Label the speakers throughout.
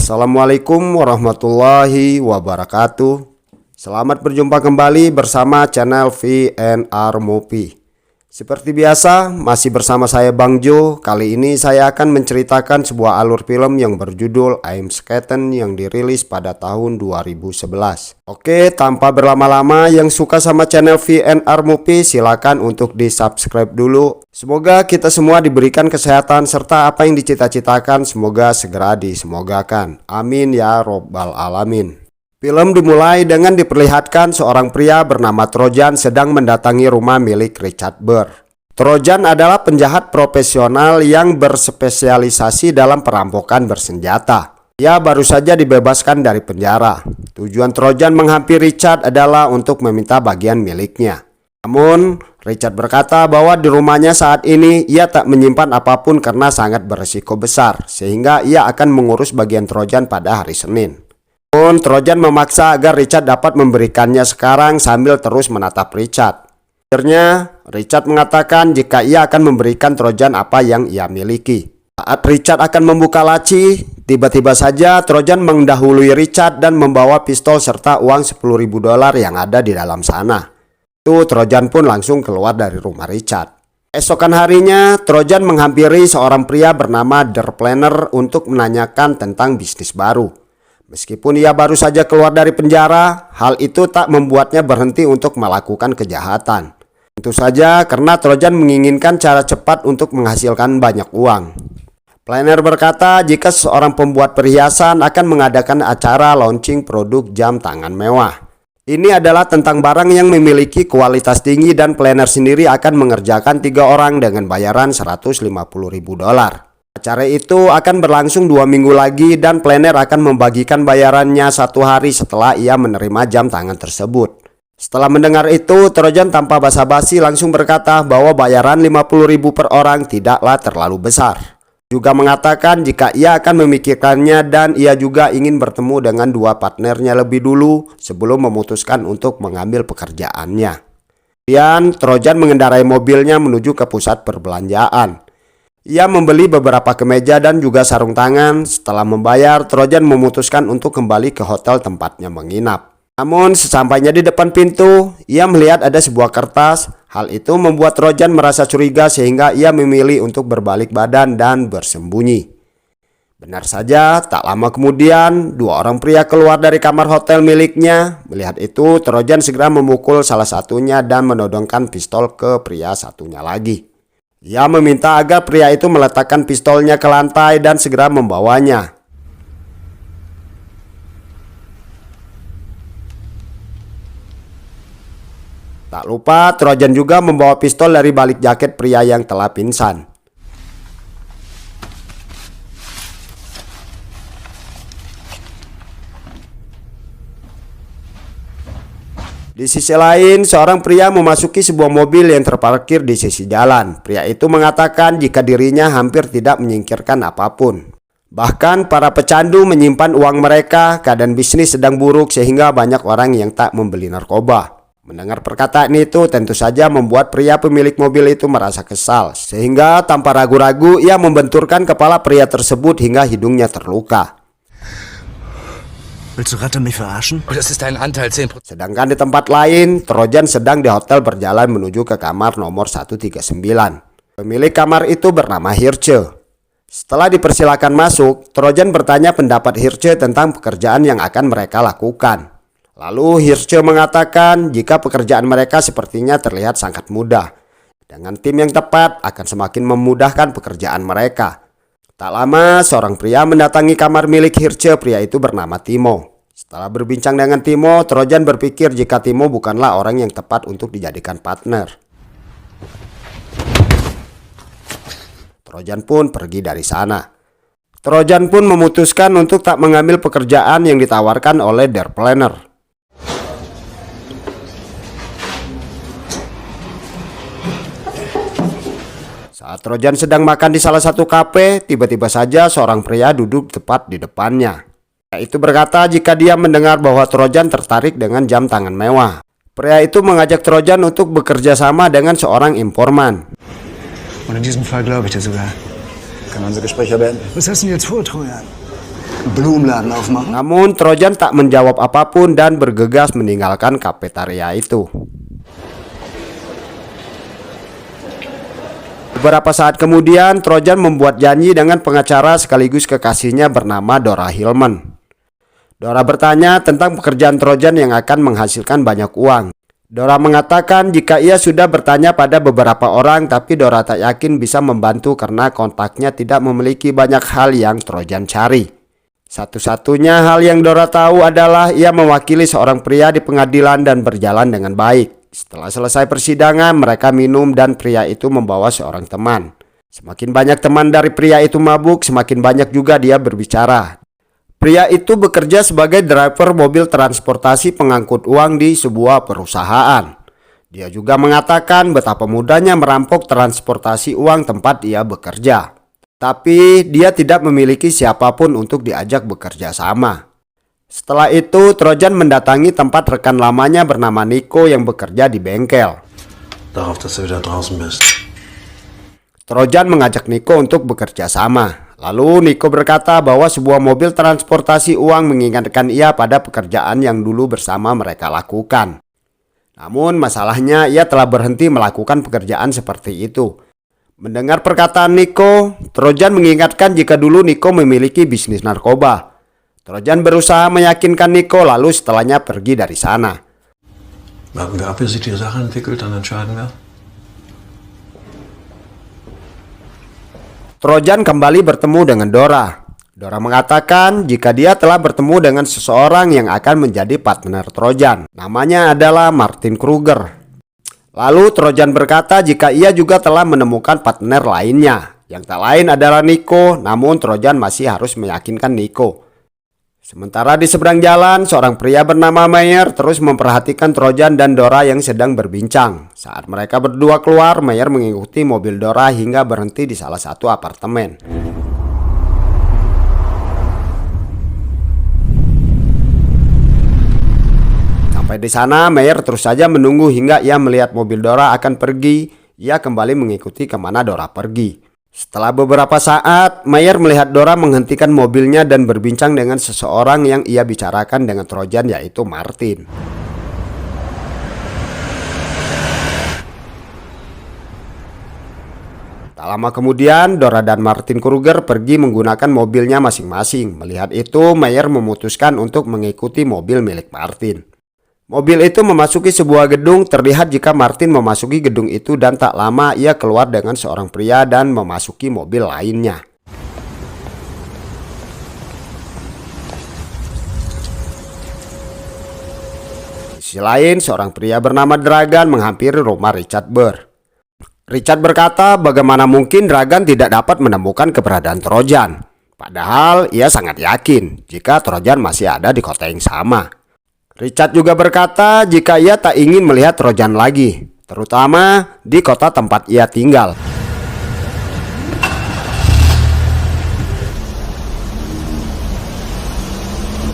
Speaker 1: Assalamualaikum warahmatullahi wabarakatuh. Selamat berjumpa kembali bersama channel VNR Movie. Seperti biasa, masih bersama saya Bang Jo. Kali ini saya akan menceritakan sebuah alur film yang berjudul I'm Skaten yang dirilis pada tahun 2011. Oke, tanpa berlama-lama, yang suka sama channel VNR Movie silakan untuk di subscribe dulu. Semoga kita semua diberikan kesehatan serta apa yang dicita-citakan semoga segera disemogakan. Amin ya robbal alamin. Film dimulai dengan diperlihatkan seorang pria bernama Trojan sedang mendatangi rumah milik Richard Burr. Trojan adalah penjahat profesional yang berspesialisasi dalam perampokan bersenjata. Ia baru saja dibebaskan dari penjara. Tujuan Trojan menghampiri Richard adalah untuk meminta bagian miliknya. Namun, Richard berkata bahwa di rumahnya saat ini ia tak menyimpan apapun karena sangat berisiko besar, sehingga ia akan mengurus bagian Trojan pada hari Senin. Trojan memaksa agar Richard dapat memberikannya sekarang sambil terus menatap Richard. Akhirnya, Richard mengatakan jika ia akan memberikan Trojan apa yang ia miliki. Saat Richard akan membuka laci, tiba-tiba saja Trojan mendahului Richard dan membawa pistol serta uang $10.000 yang ada di dalam sana. Trojan pun langsung keluar dari rumah Richard. Esokan harinya, Trojan menghampiri seorang pria bernama Der Planner untuk menanyakan tentang bisnis baru. Meskipun ia baru saja keluar dari penjara, hal itu tak membuatnya berhenti untuk melakukan kejahatan. Tentu saja karena Trojan menginginkan cara cepat untuk menghasilkan banyak uang. Planner berkata jika seorang pembuat perhiasan akan mengadakan acara launching produk jam tangan mewah. Ini adalah tentang barang yang memiliki kualitas tinggi dan Planner sendiri akan mengerjakan 3 orang dengan bayaran $150.000. Acara itu akan berlangsung 2 minggu lagi dan Planner akan membagikan bayarannya 1 hari setelah ia menerima jam tangan tersebut. Setelah mendengar itu, Trojan tanpa basa-basi langsung berkata bahwa bayaran $50.000 per orang tidaklah terlalu besar. Juga mengatakan jika ia akan memikirkannya dan ia juga ingin bertemu dengan 2 partnernya lebih dulu sebelum memutuskan untuk mengambil pekerjaannya. Kemudian Trojan mengendarai mobilnya menuju ke pusat perbelanjaan. Ia membeli beberapa kemeja dan juga sarung tangan. Setelah membayar, Trojan memutuskan untuk kembali ke hotel tempatnya menginap. Namun sesampainya di depan pintu, ia melihat ada sebuah kertas. Hal itu membuat Trojan merasa curiga sehingga ia memilih untuk berbalik badan dan bersembunyi. Benar saja, tak lama kemudian 2 orang pria keluar dari kamar hotel miliknya. Melihat itu, Trojan segera memukul salah satunya dan menodongkan pistol ke pria satunya lagi. Ia meminta agar pria itu meletakkan pistolnya ke lantai dan segera membawanya. Tak lupa, Trojan juga membawa pistol dari balik jaket pria yang telah pingsan. Di sisi lain, seorang pria memasuki sebuah mobil yang terparkir di sisi jalan. Pria itu mengatakan jika dirinya hampir tidak menyingkirkan apapun. Bahkan para pecandu menyimpan uang mereka, keadaan bisnis sedang buruk sehingga banyak orang yang tak membeli narkoba. Mendengar perkataan itu tentu saja membuat pria pemilik mobil itu merasa kesal. Sehingga tanpa ragu-ragu ia membenturkan kepala pria tersebut hingga hidungnya terluka.
Speaker 2: Willst du gerade mich verarschen?
Speaker 3: Das ist dein Anteil 10%.
Speaker 1: Sedangkan di tempat lain, Trojan sedang di hotel berjalan menuju ke kamar nomor 139. Pemilik kamar itu bernama Hirce. Setelah dipersilakan masuk, Trojan bertanya pendapat Hirce tentang pekerjaan yang akan mereka lakukan. Lalu Hirce mengatakan jika pekerjaan mereka sepertinya terlihat sangat mudah. Dengan tim yang tepat akan semakin memudahkan pekerjaan mereka. Tak lama, seorang pria mendatangi kamar milik Hirce. Pria itu bernama Timo. Setelah berbincang dengan Timo, Trojan berpikir jika Timo bukanlah orang yang tepat untuk dijadikan partner. Trojan pun pergi dari sana. Trojan pun memutuskan untuk tak mengambil pekerjaan yang ditawarkan oleh Der Planner. Saat Trojan sedang makan di salah satu kafe, tiba-tiba saja seorang pria duduk tepat di depannya. Pria itu berkata jika dia mendengar bahwa Trojan tertarik dengan jam tangan mewah. Pria itu mengajak Trojan untuk bekerja sama dengan seorang informan.
Speaker 2: Und in diesem Fall glaube ich dir sogar.
Speaker 4: Können wir unser Gespräch beenden?
Speaker 2: Was hast du denn jetzt vor, Trojan? Blumenladen aufmachen?
Speaker 1: Namun Trojan tak menjawab apapun dan bergegas meninggalkan kafetaria itu. Beberapa saat kemudian, Trojan membuat janji dengan pengacara sekaligus kekasihnya bernama Dora Hillman. Dora bertanya tentang pekerjaan Trojan yang akan menghasilkan banyak uang. Dora mengatakan jika ia sudah bertanya pada beberapa orang, tapi Dora tak yakin bisa membantu karena kontaknya tidak memiliki banyak hal yang Trojan cari. Satu-satunya hal yang Dora tahu adalah ia mewakili seorang pria di pengadilan dan berjalan dengan baik. Setelah selesai persidangan, mereka minum dan pria itu membawa seorang teman. Semakin banyak teman dari pria itu mabuk, semakin banyak juga dia berbicara. Pria itu bekerja sebagai driver mobil transportasi pengangkut uang di sebuah perusahaan. Dia juga mengatakan betapa mudahnya merampok transportasi uang tempat dia bekerja. Tapi dia tidak memiliki siapapun untuk diajak bekerja sama. Setelah itu, Trojan mendatangi tempat rekan lamanya bernama Nico yang bekerja di bengkel.
Speaker 2: Darauf, dass du wieder draußen bist.
Speaker 1: Trojan mengajak Nico untuk bekerja sama. Lalu Nico berkata bahwa sebuah mobil transportasi uang mengingatkan ia pada pekerjaan yang dulu bersama mereka lakukan. Namun masalahnya ia telah berhenti melakukan pekerjaan seperti itu. Mendengar perkataan Nico, Trojan mengingatkan jika dulu Nico memiliki bisnis narkoba. Trojan berusaha meyakinkan Nico lalu setelahnya pergi dari sana.
Speaker 2: Warten wir ab, wie sich die Sache entwickelt, dann entscheiden wir.
Speaker 1: Trojan kembali bertemu dengan Dora. Dora mengatakan jika dia telah bertemu dengan seseorang yang akan menjadi partner Trojan. Namanya adalah Martin Kruger. Lalu Trojan berkata jika ia juga telah menemukan partner lainnya, yang tak lain adalah Nico, namun Trojan masih harus meyakinkan Nico. Sementara di seberang jalan, seorang pria bernama Meyer terus memperhatikan Trojan dan Dora yang sedang berbincang. Saat mereka berdua keluar, Meyer mengikuti mobil Dora hingga berhenti di salah satu apartemen. Sampai di sana, Meyer terus saja menunggu hingga ia melihat mobil Dora akan pergi. Ia kembali mengikuti kemana Dora pergi. Setelah beberapa saat, Meyer melihat Dora menghentikan mobilnya dan berbincang dengan seseorang yang ia bicarakan dengan Trojan, yaitu Martin. Tak lama kemudian, Dora dan Martin Kruger pergi menggunakan mobilnya masing-masing. Melihat itu, Meyer memutuskan untuk mengikuti mobil milik Martin. Mobil itu memasuki sebuah gedung. Terlihat jika Martin memasuki gedung itu dan tak lama ia keluar dengan seorang pria dan memasuki mobil lainnya. Di sisi lain, seorang pria bernama Dragan menghampiri rumah Richard Burr. Richard berkata bagaimana mungkin Dragan tidak dapat menemukan keberadaan Trojan. Padahal ia sangat yakin jika Trojan masih ada di kota yang sama. Richard juga berkata jika ia tak ingin melihat Trojan lagi, terutama di kota tempat ia tinggal.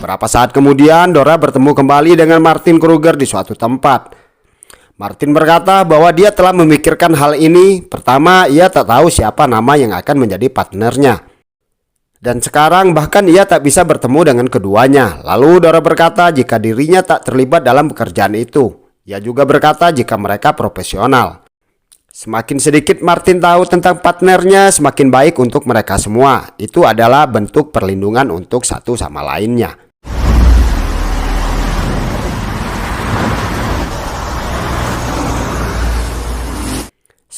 Speaker 1: Beberapa saat kemudian, Dora bertemu kembali dengan Martin Kruger di suatu tempat. Martin berkata bahwa dia telah memikirkan hal ini. Pertama, ia tak tahu siapa nama yang akan menjadi partnernya. Dan sekarang bahkan ia tak bisa bertemu dengan keduanya. Lalu Dora berkata jika dirinya tak terlibat dalam pekerjaan itu. Ia juga berkata jika mereka profesional. Semakin sedikit Martin tahu tentang partnernya, semakin baik untuk mereka semua. Itu adalah bentuk perlindungan untuk satu sama lainnya.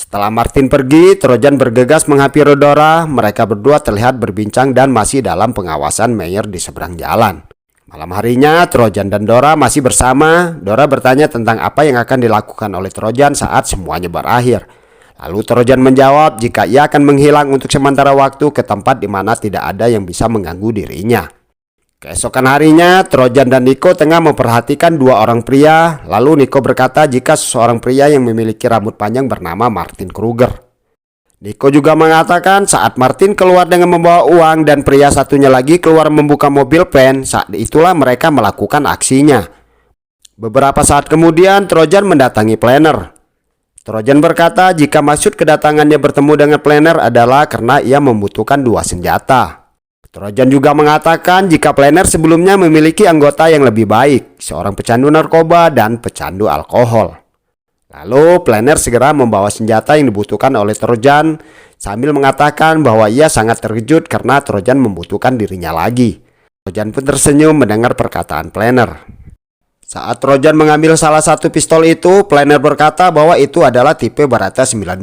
Speaker 1: Setelah Martin pergi, Trojan bergegas menghampiri Dora. Mereka berdua terlihat berbincang dan masih dalam pengawasan Meyer di seberang jalan. Malam harinya, Trojan dan Dora masih bersama. Dora bertanya tentang apa yang akan dilakukan oleh Trojan saat semuanya berakhir. Lalu Trojan menjawab jika ia akan menghilang untuk sementara waktu ke tempat di mana tidak ada yang bisa mengganggu dirinya. Keesokan harinya, Trojan dan Nico tengah memperhatikan dua orang pria. Lalu Nico berkata jika seseorang pria yang memiliki rambut panjang bernama Martin Kruger. Nico juga mengatakan saat Martin keluar dengan membawa uang dan pria satunya lagi keluar membuka mobil van, saat itulah mereka melakukan aksinya. Beberapa saat kemudian, Trojan mendatangi Planner. Trojan berkata jika maksud kedatangannya bertemu dengan Planner adalah karena ia membutuhkan dua senjata. Trojan juga mengatakan jika Planner sebelumnya memiliki anggota yang lebih baik, seorang pecandu narkoba dan pecandu alkohol. Lalu Planner segera membawa senjata yang dibutuhkan oleh Trojan sambil mengatakan bahwa ia sangat terkejut karena Trojan membutuhkan dirinya lagi. Trojan pun tersenyum mendengar perkataan Planner. Saat Trojan mengambil salah satu pistol itu, Planner berkata bahwa itu adalah tipe Beretta 92.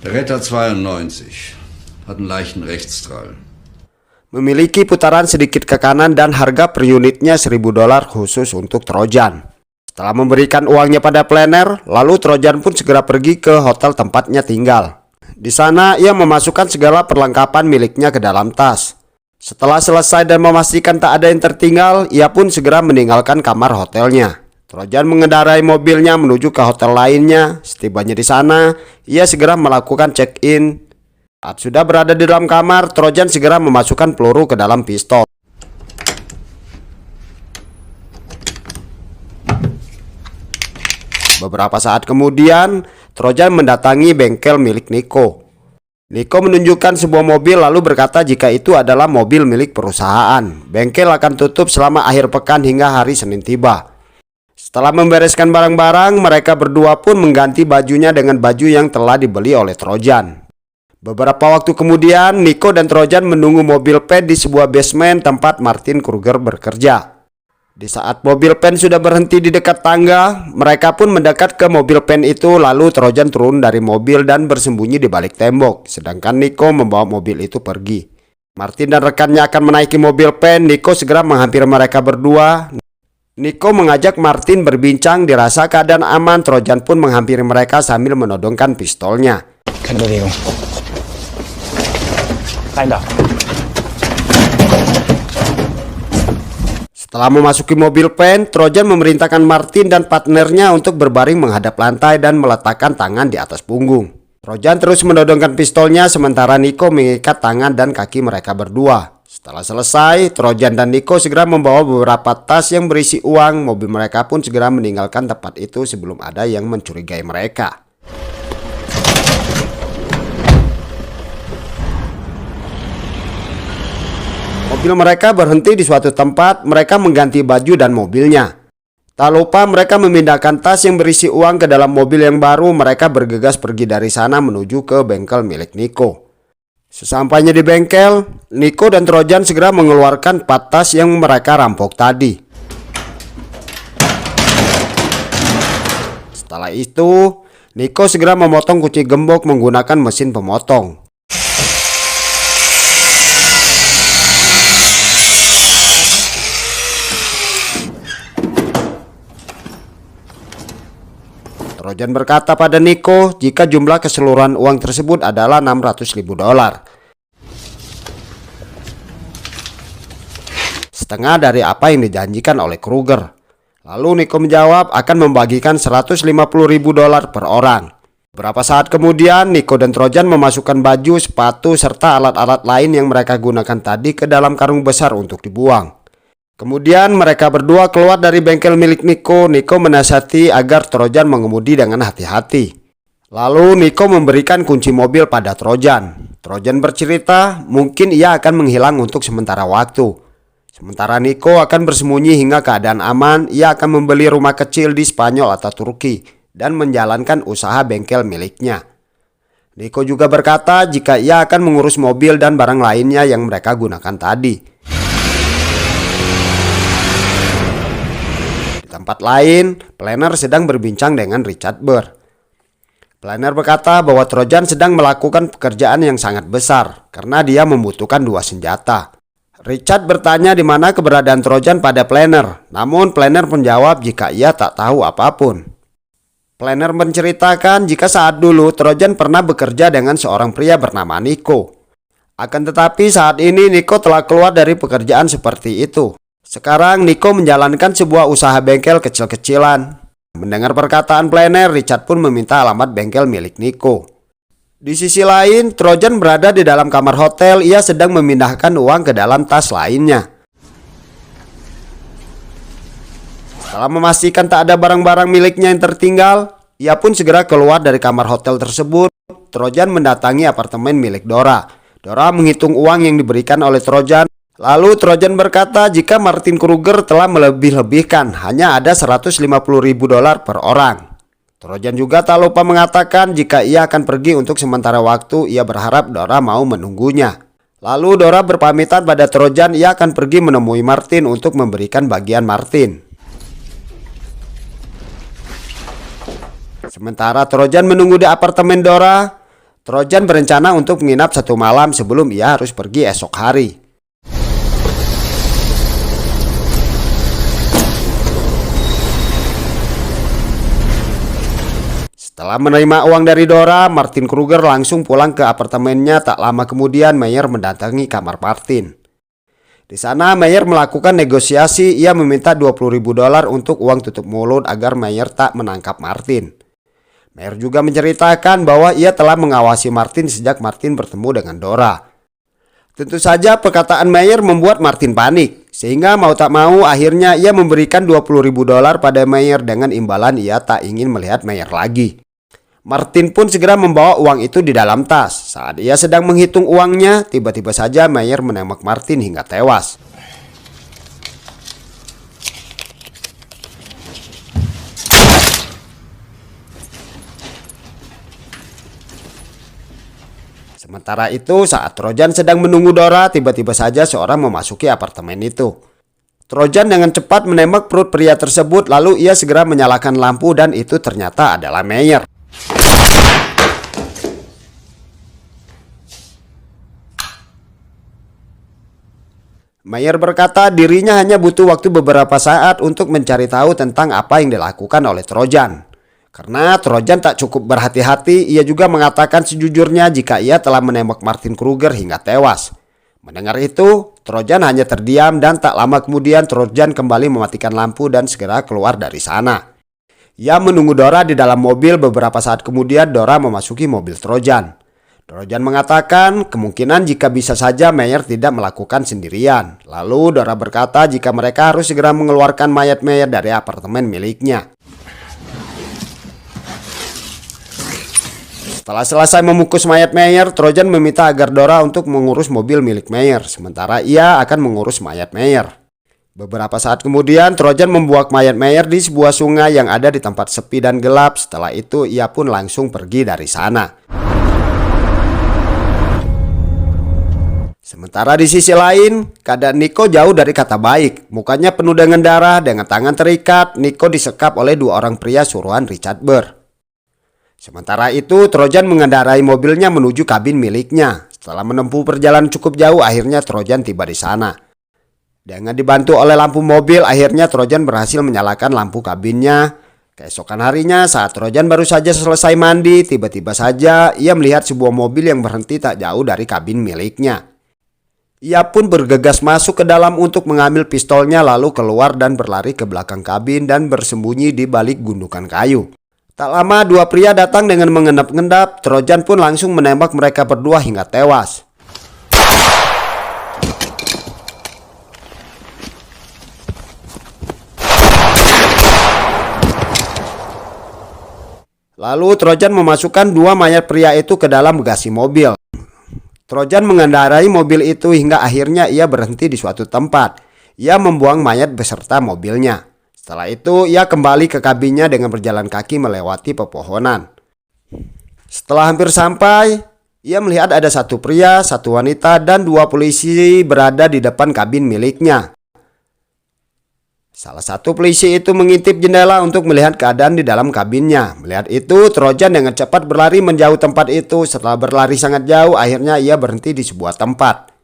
Speaker 3: Beretta 92 hat einen leichten Rechtsstrahl.
Speaker 1: Memiliki putaran sedikit ke kanan dan harga per unitnya $1.000 khusus untuk Trojan. Setelah memberikan uangnya pada Planner, lalu Trojan pun segera pergi ke hotel tempatnya tinggal. Di sana ia memasukkan segala perlengkapan miliknya ke dalam tas. Setelah selesai dan memastikan tak ada yang tertinggal, ia pun segera meninggalkan kamar hotelnya. Trojan mengendarai mobilnya menuju ke hotel lainnya. Setibanya di sana, ia segera melakukan check-in. Saat sudah berada di dalam kamar, Trojan segera memasukkan peluru ke dalam pistol. Beberapa saat kemudian, Trojan mendatangi bengkel milik Niko. Niko menunjukkan sebuah mobil lalu berkata jika itu adalah mobil milik perusahaan. Bengkel akan tutup selama akhir pekan hingga hari Senin tiba. Setelah membereskan barang-barang, mereka berdua pun mengganti bajunya dengan baju yang telah dibeli oleh Trojan. Beberapa waktu kemudian, Niko dan Trojan menunggu mobil Pen di sebuah basement tempat Martin Kruger bekerja. Di saat mobil Pen sudah berhenti di dekat tangga, mereka pun mendekat ke mobil Pen itu, lalu Trojan turun dari mobil dan bersembunyi di balik tembok, sedangkan Niko membawa mobil itu pergi. Martin dan rekannya akan menaiki mobil Pen. Niko segera menghampiri mereka berdua. Niko mengajak Martin berbincang, dirasa keadaan aman. Trojan pun menghampiri mereka sambil menodongkan pistolnya.
Speaker 4: Keine Bewegung. Rein da.
Speaker 1: Setelah memasuki mobil Pen, Trojan memerintahkan Martin dan partnernya untuk berbaring menghadap lantai dan meletakkan tangan di atas punggung. Trojan terus menodongkan pistolnya sementara Niko mengikat tangan dan kaki mereka berdua. Setelah selesai, Trojan dan Niko segera membawa beberapa tas yang berisi uang. Mobil mereka pun segera meninggalkan tempat itu sebelum ada yang mencurigai mereka. Mobil mereka berhenti di suatu tempat. Mereka mengganti baju dan mobilnya. Tak lupa mereka memindahkan tas yang berisi uang ke dalam mobil yang baru. Mereka bergegas pergi dari sana menuju ke bengkel milik Niko. Sesampainya di bengkel, Niko dan Trojan segera mengeluarkan 4 tas yang mereka rampok tadi. Setelah itu, Niko segera memotong kunci gembok menggunakan mesin pemotong. Trojan berkata pada Niko jika jumlah keseluruhan uang tersebut adalah $600.000. Setengah dari apa yang dijanjikan oleh Kruger. Lalu Niko menjawab akan membagikan $150.000 per orang. Beberapa saat kemudian, Niko dan Trojan memasukkan baju, sepatu, serta alat-alat lain yang mereka gunakan tadi ke dalam karung besar untuk dibuang. Kemudian mereka berdua keluar dari bengkel milik Niko. Niko menasihati agar Trojan mengemudi dengan hati-hati. Lalu Niko memberikan kunci mobil pada Trojan. Trojan bercerita mungkin ia akan menghilang untuk sementara waktu. Sementara Niko akan bersembunyi hingga keadaan aman. Ia akan membeli rumah kecil di Spanyol atau Turki dan menjalankan usaha bengkel miliknya. Niko juga berkata jika ia akan mengurus mobil dan barang lainnya yang mereka gunakan tadi. Tempat lain, Planner sedang berbincang dengan Richard Burr. Planner berkata bahwa Trojan sedang melakukan pekerjaan yang sangat besar karena dia membutuhkan 2 senjata. Richard bertanya di mana keberadaan Trojan pada Planner, namun Planner menjawab jika ia tak tahu apapun. Planner menceritakan jika saat dulu Trojan pernah bekerja dengan seorang pria bernama Niko. Akan tetapi saat ini Niko telah keluar dari pekerjaan seperti itu. Sekarang Niko menjalankan sebuah usaha bengkel kecil-kecilan. Mendengar perkataan Planner, Richard pun meminta alamat bengkel milik Niko. Di sisi lain, Trojan berada di dalam kamar hotel. Ia sedang memindahkan uang ke dalam tas lainnya. Setelah memastikan tak ada barang-barang miliknya yang tertinggal, ia pun segera keluar dari kamar hotel tersebut. Trojan mendatangi apartemen milik Dora. Dora menghitung uang yang diberikan oleh Trojan. Lalu Trojan berkata jika Martin Kruger telah melebih-lebihkan, hanya ada 150.000 dolar per orang. Trojan juga tak lupa mengatakan jika ia akan pergi untuk sementara waktu, ia berharap Dora mau menunggunya. Lalu Dora berpamitan pada Trojan, ia akan pergi menemui Martin untuk memberikan bagian Martin. Sementara Trojan menunggu di apartemen Dora, Trojan berencana untuk menginap 1 malam sebelum ia harus pergi esok hari. Setelah menerima uang dari Dora, Martin Kruger langsung pulang ke apartemennya. Tak lama kemudian Meyer mendatangi kamar Martin. Di sana Meyer melakukan negosiasi. Ia meminta 20.000 dolar untuk uang tutup mulut agar Meyer tak menangkap Martin. Meyer juga menceritakan bahwa ia telah mengawasi Martin sejak Martin bertemu dengan Dora. Tentu saja perkataan Meyer membuat Martin panik, sehingga mau tak mau akhirnya ia memberikan 20.000 dolar pada Meyer dengan imbalan ia tak ingin melihat Meyer lagi. Martin pun segera membawa uang itu di dalam tas. Saat ia sedang menghitung uangnya, tiba-tiba saja Meyer menembak Martin hingga tewas. Sementara itu, saat Trojan sedang menunggu Dora, tiba-tiba saja seorang memasuki apartemen itu. Trojan dengan cepat menembak perut pria tersebut, lalu ia segera menyalakan lampu dan itu ternyata adalah Meyer. Meyer berkata dirinya hanya butuh waktu beberapa saat untuk mencari tahu tentang apa yang dilakukan oleh Trojan. Karena Trojan tak cukup berhati-hati, ia juga mengatakan sejujurnya jika ia telah menembak Martin Kruger hingga tewas. Mendengar itu, Trojan hanya terdiam dan tak lama kemudian Trojan kembali mematikan lampu dan segera keluar dari sana. Ia menunggu Dora di dalam mobil. Beberapa saat kemudian Dora memasuki mobil Trojan. Trojan mengatakan kemungkinan jika bisa saja Meyer tidak melakukan sendirian. Lalu Dora berkata jika mereka harus segera mengeluarkan mayat Meyer dari apartemen miliknya. Setelah selesai membungkus mayat Meyer, Trojan meminta agar Dora untuk mengurus mobil milik Meyer, sementara ia akan mengurus mayat Meyer. Beberapa saat kemudian, Trojan membuang mayat Meyer di sebuah sungai yang ada di tempat sepi dan gelap. Setelah itu, ia pun langsung pergi dari sana. Sementara di sisi lain, keadaan Nico jauh dari kata baik. Mukanya penuh dengan darah, dengan tangan terikat. Nico disekap oleh 2 orang pria suruhan Richard Burr. Sementara itu, Trojan mengendarai mobilnya menuju kabin miliknya. Setelah menempuh perjalanan cukup jauh, akhirnya Trojan tiba di sana. Dengan dibantu oleh lampu mobil, akhirnya Trojan berhasil menyalakan lampu kabinnya. Keesokan harinya, saat Trojan baru saja selesai mandi, tiba-tiba saja ia melihat sebuah mobil yang berhenti tak jauh dari kabin miliknya. Ia pun bergegas masuk ke dalam untuk mengambil pistolnya, lalu keluar dan berlari ke belakang kabin dan bersembunyi di balik gundukan kayu. Tak lama 2 pria datang dengan mengendap-endap. Trojan pun langsung menembak mereka berdua hingga tewas. Lalu Trojan memasukkan 2 mayat pria itu ke dalam bagasi mobil. Trojan mengendarai mobil itu hingga akhirnya ia berhenti di suatu tempat. Ia membuang mayat beserta mobilnya. Setelah itu, ia kembali ke kabinnya dengan berjalan kaki melewati pepohonan. Setelah hampir sampai, ia melihat ada 1 pria, 1 wanita, dan 2 polisi berada di depan kabin miliknya. Salah satu polisi itu mengintip jendela untuk melihat keadaan di dalam kabinnya. Melihat itu, Trojan dengan cepat berlari menjauh tempat itu. Setelah berlari sangat jauh, akhirnya ia berhenti di sebuah tempat.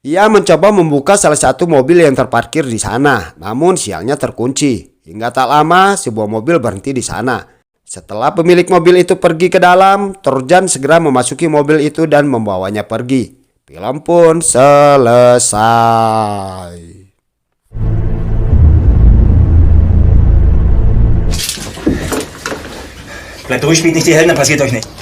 Speaker 1: Ia mencoba membuka salah satu mobil yang terparkir di sana, namun sialnya terkunci. Hingga tak lama, sebuah mobil berhenti di sana. Setelah pemilik mobil itu pergi ke dalam, Trojan segera memasuki mobil itu dan membawanya pergi. Film pun selesai.
Speaker 4: Bleibt ruhig, spielt nicht die Helden, dann passiert euch nichts.